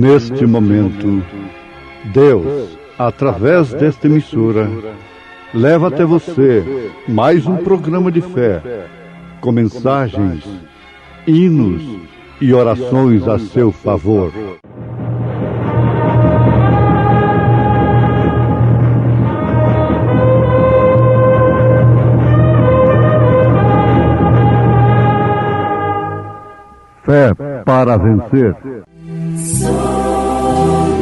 Neste momento, Deus, através desta emissora, leva até você mais um programa de fé, com mensagens, hinos e orações a seu favor. Fé para vencer. Somente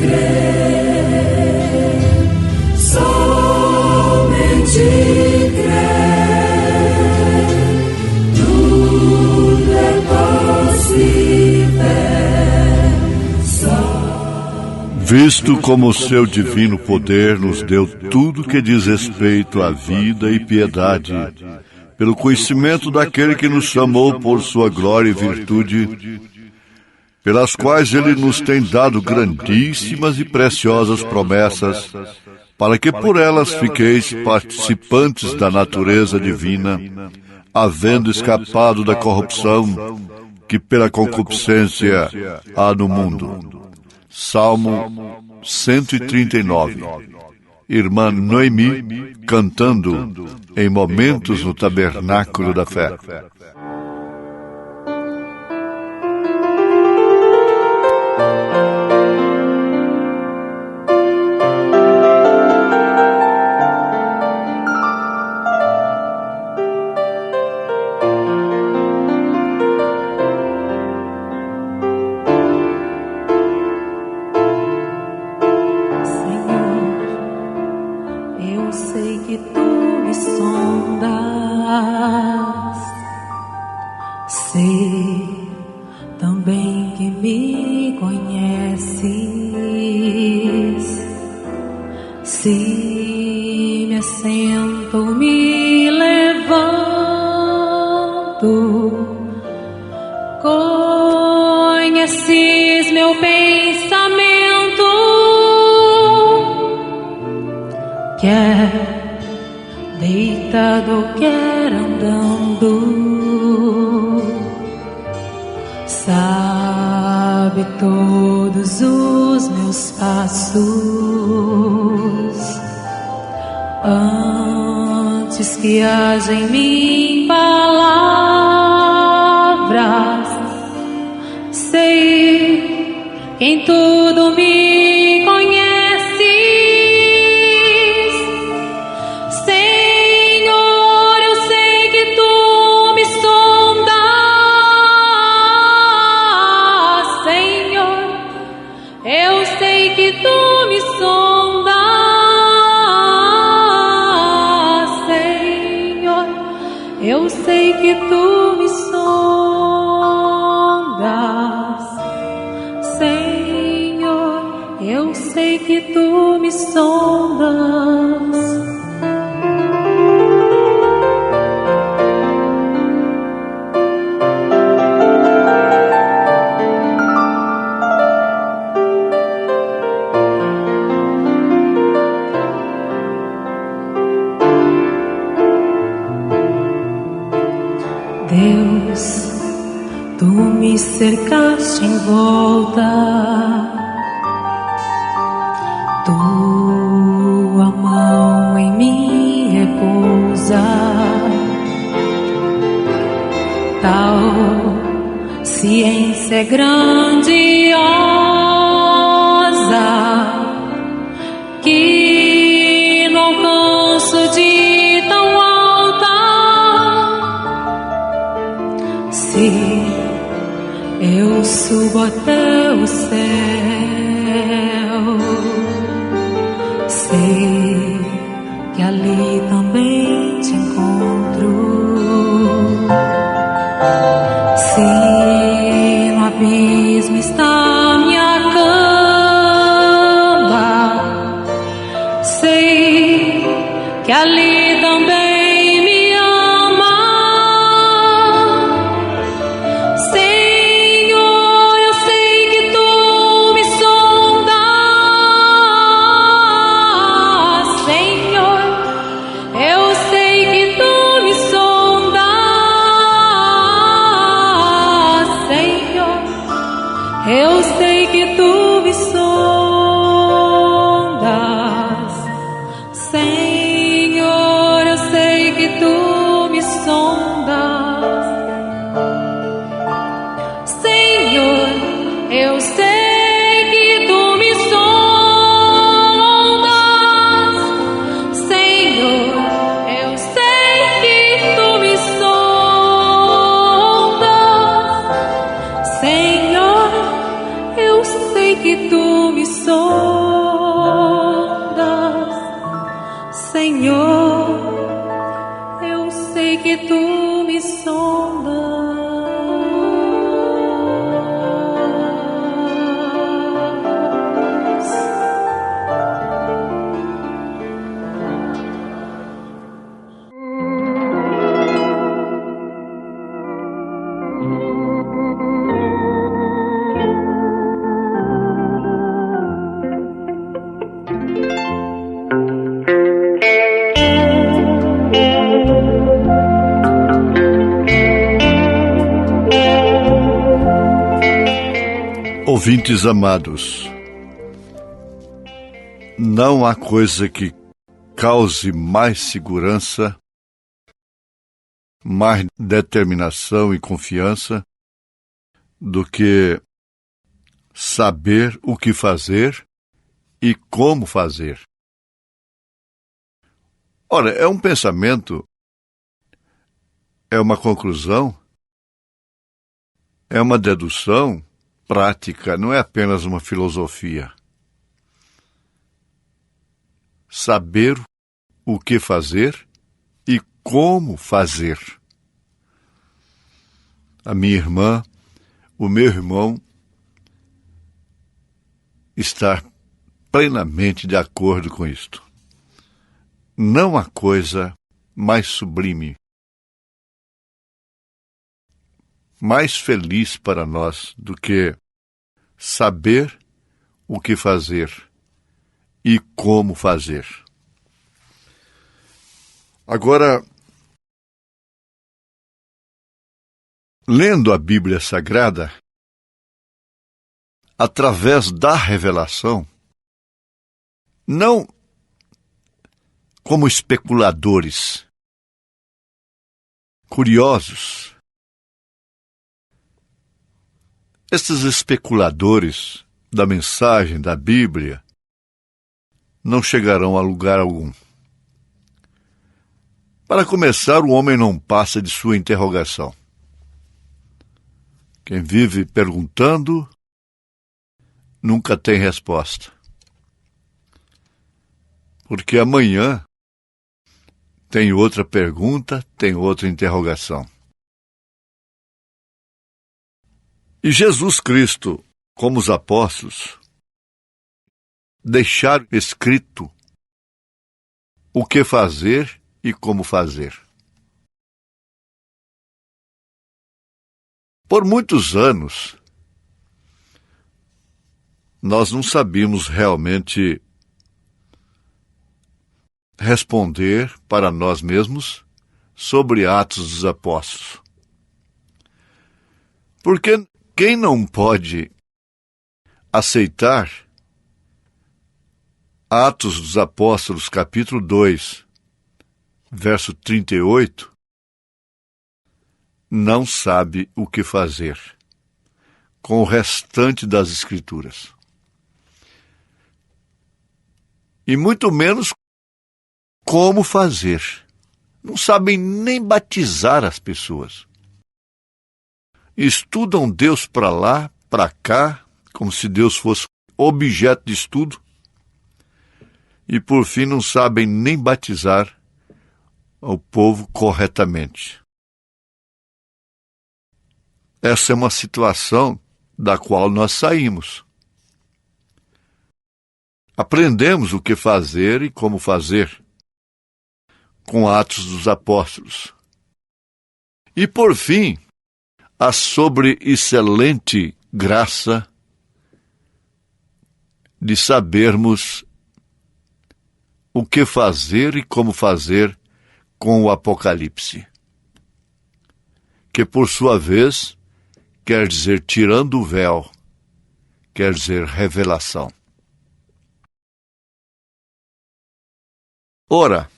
crer, somente crer, tudo é possível. Visto como o seu divino poder nos deu tudo que diz respeito à vida e piedade, pelo conhecimento daquele que nos chamou por sua glória e virtude, pelas quais ele nos tem dado grandíssimas e preciosas promessas, para que por elas fiqueis participantes da natureza divina, havendo escapado da corrupção que pela concupiscência há no mundo. Salmo 139. Irmã Noemi, cantando em Momentos no Tabernáculo da Fé. Sei também que me conheces. Se me assento, me levanto, conheces meu pensamento, quer deitado, quer andando. Sabe todos os meus passos, antes que haja em mim palavras. Sei que em tudo me conheces. Senhor, eu sei que tu me sondas. Eu sei que tu me sondas, Senhor. Eu sei que tu me sondas, Senhor. Eu sei que tu me sondas. Deus, tu me cercaste em volta, tua mão em mim repousa, tal ciência grandiosa que não alcanço de tão alta. Se eu subo até o céu, sei que ali também te encontro. Se no abismo está minha cama, sei que ali também me ama. Senhor, eu sei que tu me sondas. Senhor, eu sei que tu me sondas. Senhor, eu Senhor, eu sei que tu me sondas. Ouvintes amados, não há coisa que cause mais segurança, mais determinação e confiança do que saber o que fazer e como fazer. Ora, é um pensamento, é uma conclusão, é uma dedução prática, não é apenas uma filosofia. Saber o que fazer e como fazer. A minha irmã, o meu irmão, está plenamente de acordo com isto. Não há coisa mais sublime, mais feliz para nós do que saber o que fazer e como fazer. Agora, lendo a Bíblia Sagrada, através da revelação, não como especuladores, curiosos. Esses especuladores da mensagem da Bíblia não chegarão a lugar algum. Para começar, o homem não passa de sua interrogação. Quem vive perguntando nunca tem resposta. Porque amanhã tem outra pergunta, tem outra interrogação. E Jesus Cristo, como os apóstolos, deixaram escrito o que fazer e como fazer. Por muitos anos, nós não sabíamos realmente responder para nós mesmos sobre Atos dos Apóstolos. Porque quem não pode aceitar Atos dos Apóstolos, capítulo 2, verso 38, não sabe o que fazer com o restante das Escrituras. E muito menos como fazer. Não sabem nem batizar as pessoas. Estudam Deus para lá, para cá, como se Deus fosse objeto de estudo. E por fim não sabem nem batizar o povo corretamente. Essa é uma situação da qual nós saímos. Aprendemos o que fazer e como fazer com Atos dos Apóstolos. E por fim, a sobreexcelente graça de sabermos o que fazer e como fazer com o Apocalipse, que por sua vez quer dizer tirando o véu, quer dizer revelação. Ora,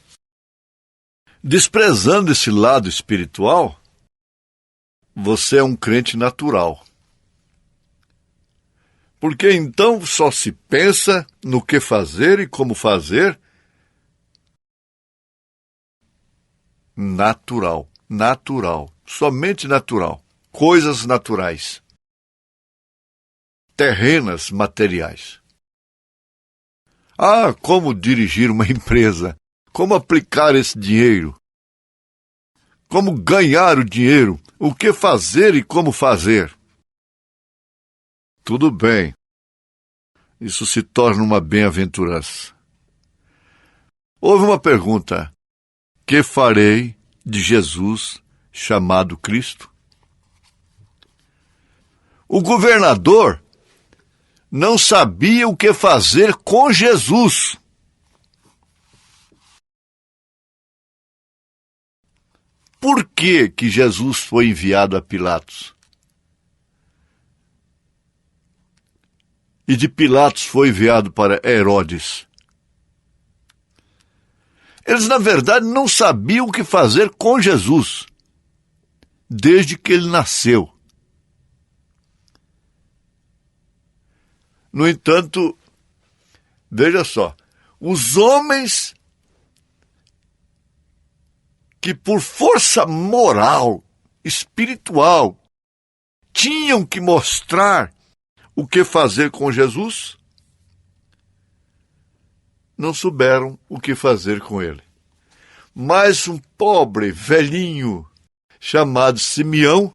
desprezando esse lado espiritual, você é um crente natural. Porque então só se pensa no que fazer e como fazer natural, somente natural, coisas naturais, terrenas, materiais. Ah, como dirigir uma empresa, como aplicar esse dinheiro, como ganhar o dinheiro, o que fazer e como fazer. Tudo bem, isso se torna uma bem-aventurança. Houve uma pergunta: que farei de Jesus chamado Cristo? O governador não sabia o que fazer com Jesus. Por que que Jesus foi enviado a Pilatos? E de Pilatos foi enviado para Herodes? Eles, na verdade, não sabiam o que fazer com Jesus, desde que ele nasceu. No entanto, veja só, os homens que por força moral, espiritual, tinham que mostrar o que fazer com Jesus, não souberam o que fazer com ele. Mas um pobre velhinho chamado Simeão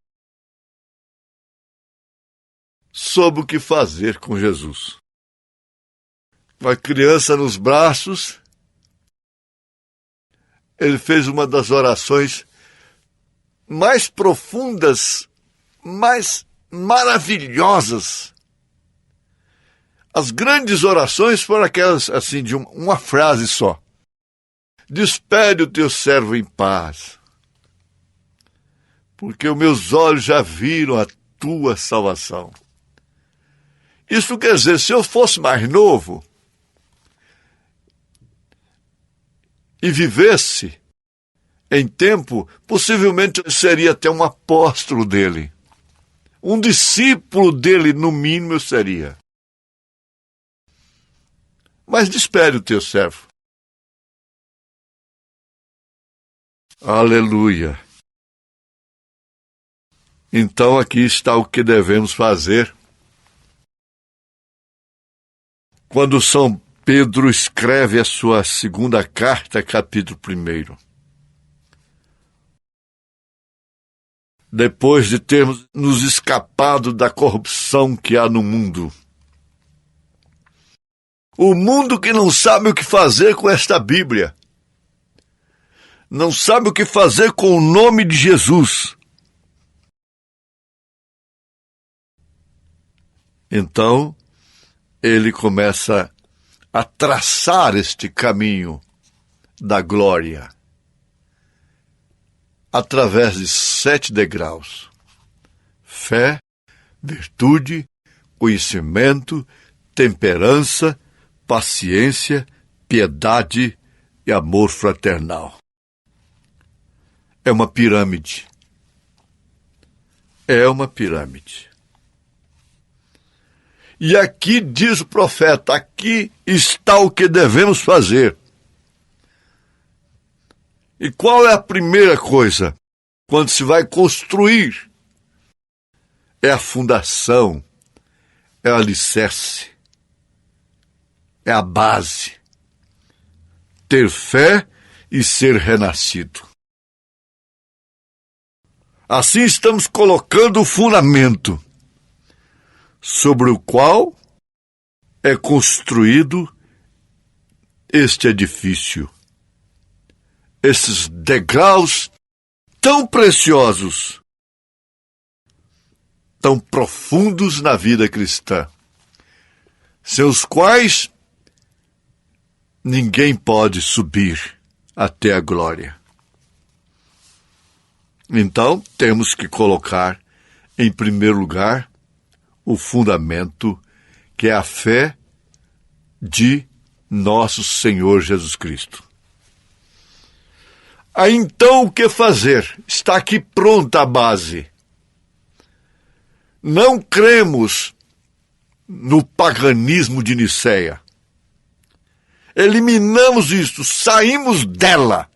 soube o que fazer com Jesus. Uma criança nos braços, ele fez uma das orações mais profundas, mais maravilhosas. As grandes orações foram aquelas assim, de uma frase só: despede o teu servo em paz, porque os meus olhos já viram a tua salvação. Isso quer dizer, se eu fosse mais novo e vivesse em tempo, possivelmente eu seria até um apóstolo dele. Um discípulo dele, no mínimo, eu seria. Mas despede o teu servo. Aleluia. Então aqui está o que devemos fazer. Quando São Pedro escreve a sua segunda carta, capítulo 1. Depois de termos nos escapado da corrupção que há no mundo. O mundo que não sabe o que fazer com esta Bíblia. Não sabe o que fazer com o nome de Jesus. Então, ele começa a traçar este caminho da glória através de 7 degraus: fé, virtude, conhecimento, temperança, paciência, piedade e amor fraternal. É uma pirâmide. É uma pirâmide. E aqui diz o profeta, aqui está o que devemos fazer. E qual é a primeira coisa? Quando se vai construir, é a fundação, é o alicerce, é a base. Ter fé e ser renascido. Assim estamos colocando o fundamento sobre o qual é construído este edifício. Esses degraus tão preciosos, tão profundos na vida cristã, sem os quais ninguém pode subir até a glória. Então, temos que colocar, em primeiro lugar, o fundamento, que é a fé de nosso Senhor Jesus Cristo. Aí então o que fazer? Está aqui pronta a base. Não cremos no paganismo de Nicéia. Eliminamos isto, saímos dela.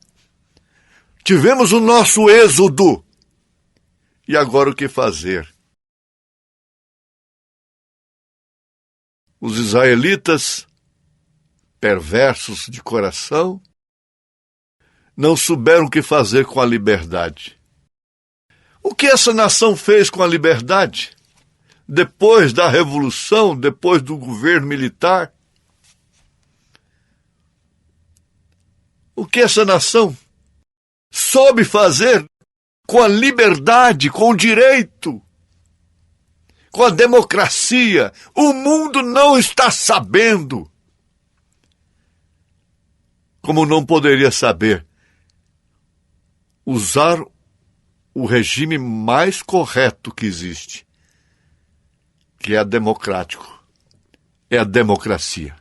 Tivemos o nosso êxodo. E agora o que fazer? Os israelitas, perversos de coração, não souberam o que fazer com a liberdade. O que essa nação fez com a liberdade? Depois da Revolução, depois do governo militar? O que essa nação soube fazer com a liberdade, com o direito, com a democracia? O mundo não está sabendo. Como não poderia saber usar o regime mais correto que existe, que é democrático, é a democracia.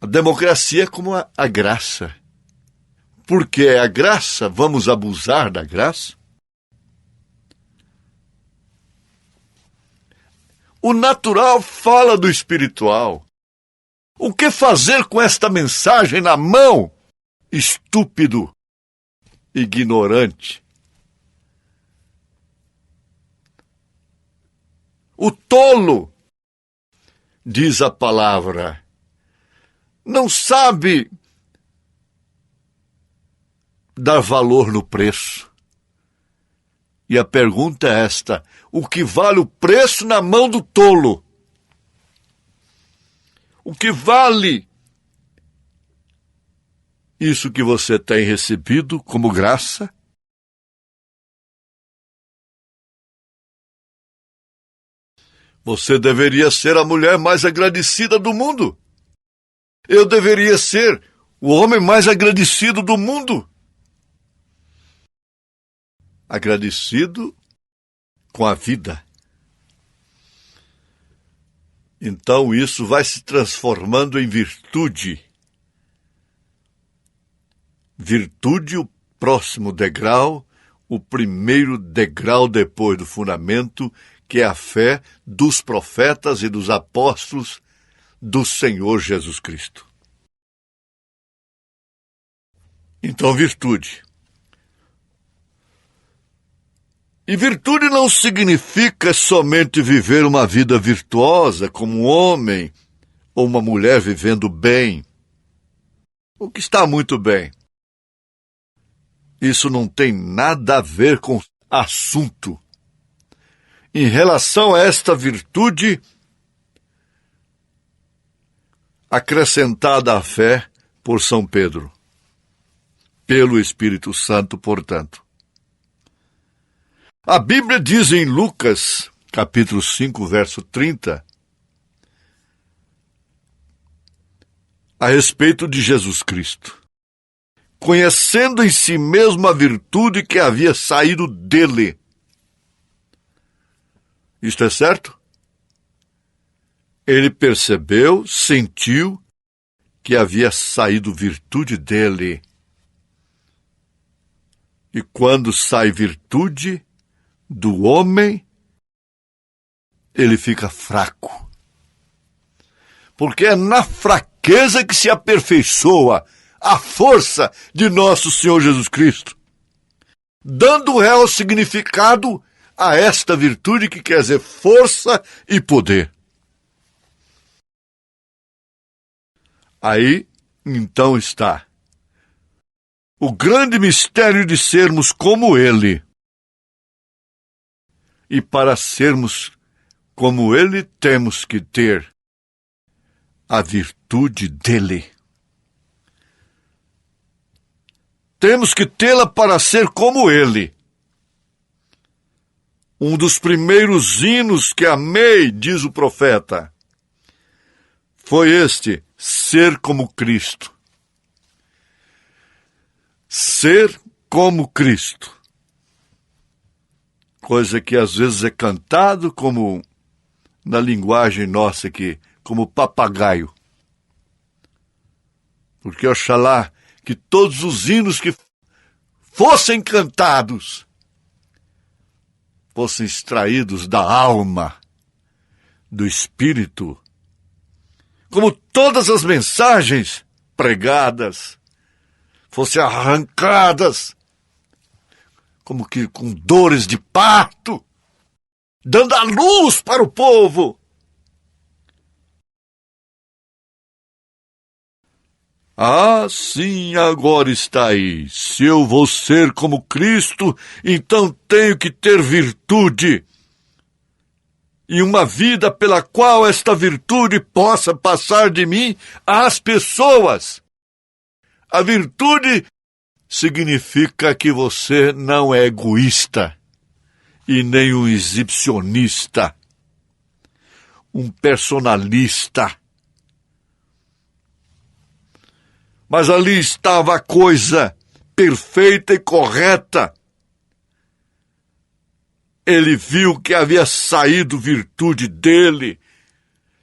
A democracia é como a graça. Porque é a graça, vamos abusar da graça? O natural fala do espiritual. O que fazer com esta mensagem na mão? Estúpido, ignorante. O tolo, diz a palavra, não sabe dar valor no preço. E a pergunta é esta: o que vale o preço na mão do tolo? O que vale isso que você tem recebido como graça? Você deveria ser a mulher mais agradecida do mundo. Eu deveria ser o homem mais agradecido do mundo. Agradecido com a vida. Então isso vai se transformando em virtude. Virtude, o próximo degrau, o primeiro degrau depois do fundamento, que é a fé dos profetas e dos apóstolos do Senhor Jesus Cristo. Então, virtude. E virtude não significa somente viver uma vida virtuosa como um homem ou uma mulher vivendo bem, o que está muito bem. Isso não tem nada a ver com o assunto. Em relação a esta virtude, acrescentada à fé por São Pedro, pelo Espírito Santo, portanto. A Bíblia diz em Lucas, capítulo 5, verso 30, a respeito de Jesus Cristo, conhecendo em si mesmo a virtude que havia saído dele. Isto é certo? Ele percebeu, sentiu que havia saído virtude dele. E quando sai virtude do homem, ele fica fraco. Porque é na fraqueza que se aperfeiçoa a força de nosso Senhor Jesus Cristo, dando real significado a esta virtude que quer dizer força e poder. Aí, então, está o grande mistério de sermos como Ele. E para sermos como Ele, temos que ter a virtude dEle. Temos que tê-la para ser como Ele. Um dos primeiros hinos que amei, diz o profeta, foi este: ser como Cristo. Ser como Cristo. Coisa que às vezes é cantado como, na linguagem nossa aqui, como papagaio. Porque oxalá que todos os hinos que fossem cantados fossem extraídos da alma, do espírito, como todas as mensagens pregadas fossem arrancadas, como que com dores de parto, dando a luz para o povo. Ah, sim, agora está aí. Se eu vou ser como Cristo, então tenho que ter virtude. E uma vida pela qual esta virtude possa passar de mim às pessoas. A virtude significa que você não é egoísta e nem um exibicionista, um personalista. Mas ali estava a coisa perfeita e correta. Ele viu que havia saído virtude dele.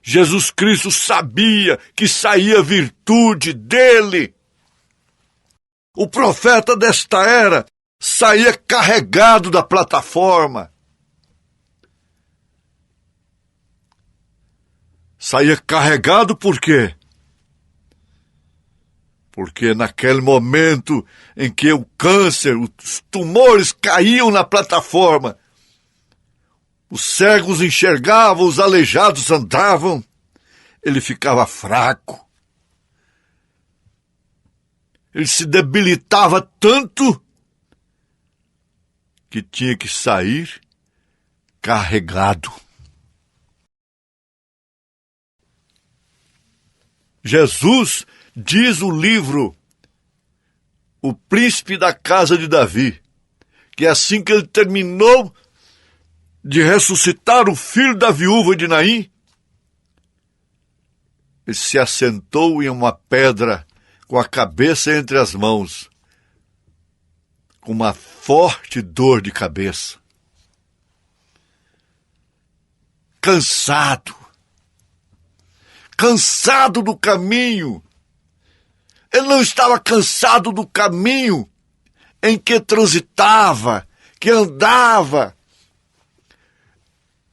Jesus Cristo sabia que saía virtude dele. O profeta desta era saía carregado da plataforma. Saía carregado por quê? Porque naquele momento em que o câncer, os tumores caíam na plataforma, os cegos enxergavam, os aleijados andavam, ele ficava fraco. Ele se debilitava tanto que tinha que sair carregado. Jesus, diz o livro O Príncipe da Casa de Davi, que assim que ele terminou de ressuscitar o filho da viúva de Naim, ele se assentou em uma pedra com a cabeça entre as mãos, com uma forte dor de cabeça. Cansado do caminho. Ele não estava cansado do caminho em que transitava, que andava.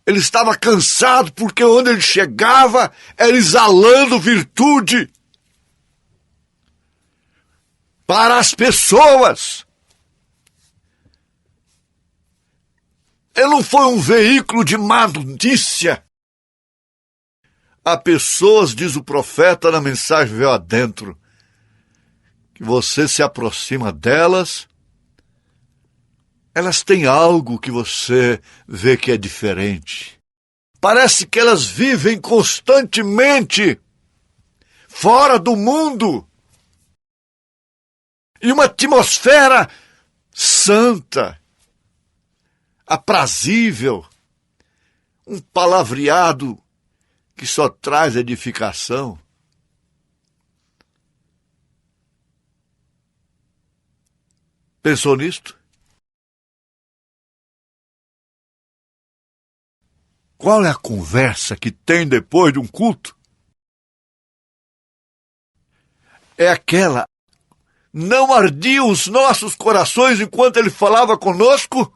Ele estava cansado porque onde ele chegava era exalando virtude para as pessoas. Ele não foi um veículo de má notícia. Há pessoas, diz o profeta na mensagem Véu Adentro, que você se aproxima delas, elas têm algo que você vê que é diferente. Parece que elas vivem constantemente fora do mundo. E uma atmosfera santa, aprazível, um palavreado que só traz edificação. Pensou nisto? Qual é a conversa que tem depois de um culto? É aquela: não ardiam os nossos corações enquanto ele falava conosco?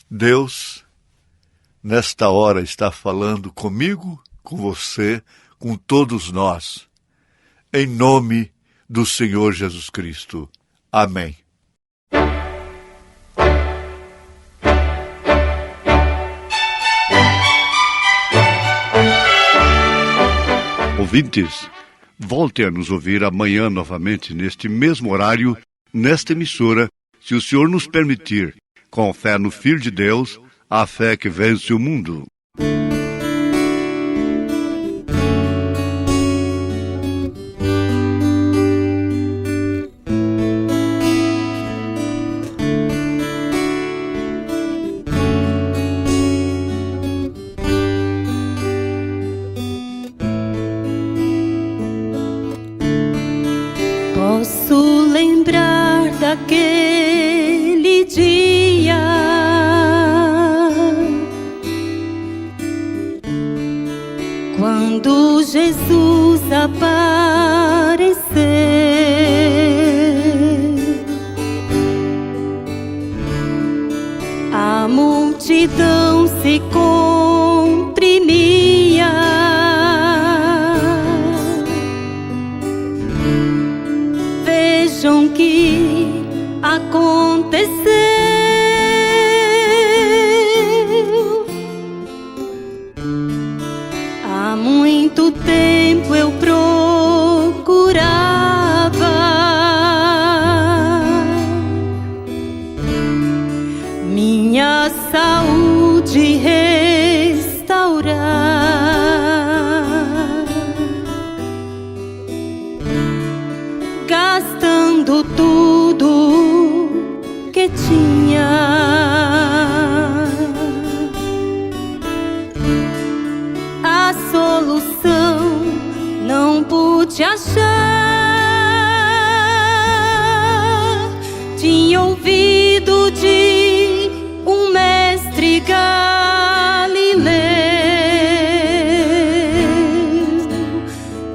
Deus, nesta hora, está falando comigo, com você, com todos nós, em nome do Senhor Jesus Cristo. Amém. Ouvintes, volte a nos ouvir amanhã novamente, neste mesmo horário, nesta emissora, se o Senhor nos permitir, com fé no Filho de Deus, a fé que vence o mundo. Posso lembrar daquele dia, quando Jesus apareceu. A multidão se comprimia, vejam que aconteceu. A pude restaurar, gastando tudo que tinha. A solução não pude achar. Tinha ouvido de um mestre galileu,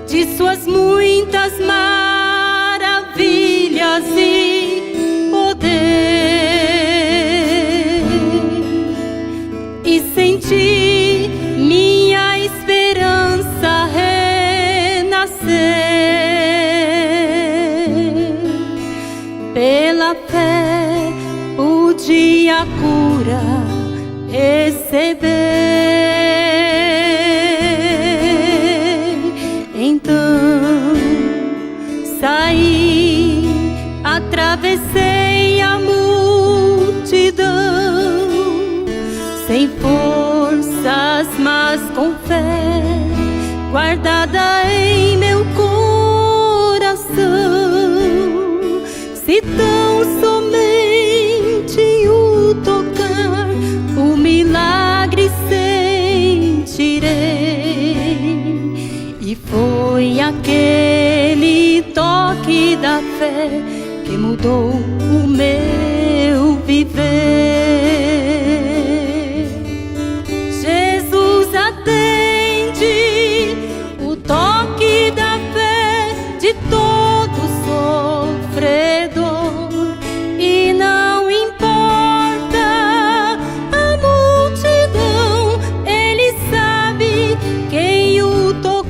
de suas muitas maravilhas e poder, e senti minha esperança renascer. Pela fé pude a cura receber. Então saí, atravessei a multidão, sem forças, mas com fé guardada em meu coração. Se tão somente o tocar, o milagre sentirei. E foi aquele toque da fé que mudou o meu viver. Jesus atende o toque da fé de todo sofredor, e não importa a multidão, Ele sabe quem o tocou.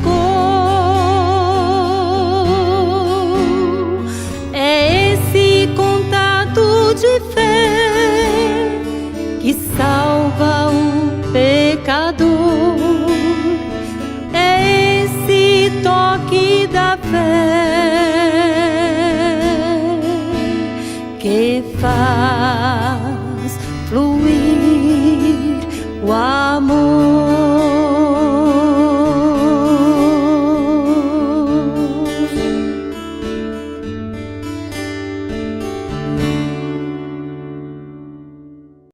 É esse contato de fé que salva o pecador. É esse toque da fé que faz fluir o amor.